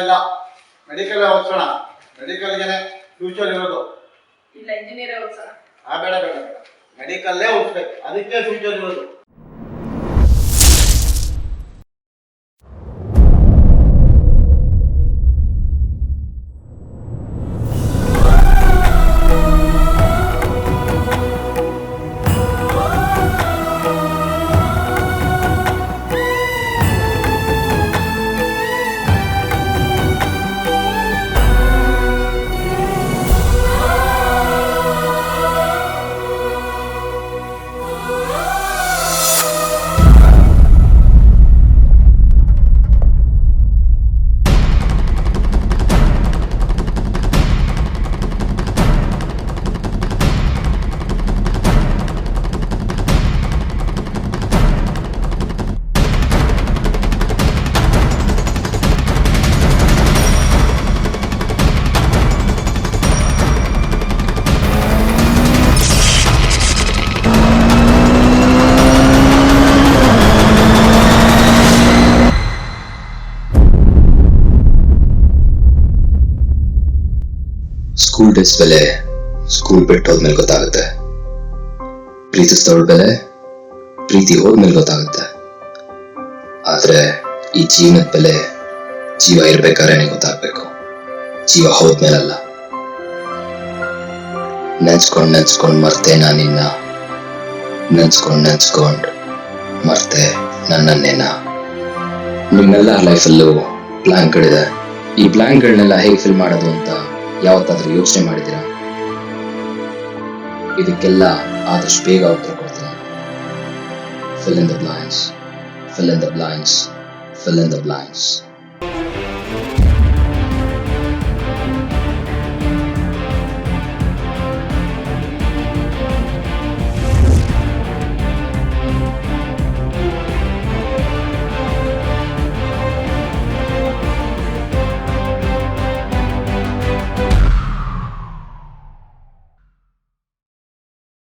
ಇಲ್ಲ medical ಓದಿಸೋಣ. ಮೆಡಿಕಲ್ಗೆ future ಇರೋದು. ಇಲ್ಲ ಇಂಜಿನಿಯರ್ ಓದಿಸೋಣ. ಬೇಡ ಬೇಡ ಬೇಡ, ಮೆಡಿಕಲ್ಲೇ ಓದಿಸ್ಬೇಕು, ಅದಕ್ಕೆ ಫ್ಯೂಚರ್ ಇರೋದು. ಸ್ಕೂಲ್ ಡೇಸ್ ಬೆಲೆ ಸ್ಕೂಲ್ ಬಿಟ್ಟು ಹೋದ್ಮೇಲೆ ಗೊತ್ತಾಗುತ್ತೆ. ಪ್ರೀತಿಸಿದವಳ ಬೆಲೆ ಪ್ರೀತಿ ಹೋದ್ಮೇಲೆ ಗೊತ್ತಾಗುತ್ತೆ. ಆದ್ರೆ ಈ ಜೀವನದ ಬೆಲೆ ಜೀವ ಇರ್ಬೇಕಾದ್ರೆ ಗೊತ್ತಾಗ್ಬೇಕು, ಜೀವ ಹೋದ್ಮೇಲಲ್ಲ. ನೆನ್ಸ್ಕೊಂಡ್ ಮರ್ತೆ ನಾನಿನ್ನ, ನೆನ್ಸ್ಕೊಂಡ್ ಮರ್ತೆ ನನ್ನನ್ನೇನ. ನಿಮ್ಮೆಲ್ಲ ಲೈಫಲ್ಲೂ ಪ್ಲಾನ್ಗಳಿದೆ. ಈ ಪ್ಲಾನ್ಗಳನ್ನೆಲ್ಲ ಹೇಗೆ ಫಿಲ್ ಮಾಡೋದು ಅಂತ ಯಾವತ್ತಾದ್ರೂ ಯೋಚನೆ ಮಾಡಿದ್ದೀರಾ? ಇದಕ್ಕೆಲ್ಲ ಆದಷ್ಟು ಬೇಗ ಉತ್ತರ ಕೊಡ್ತೀನಿ. Fill in the blanks, fill in the blanks, fill in the blanks.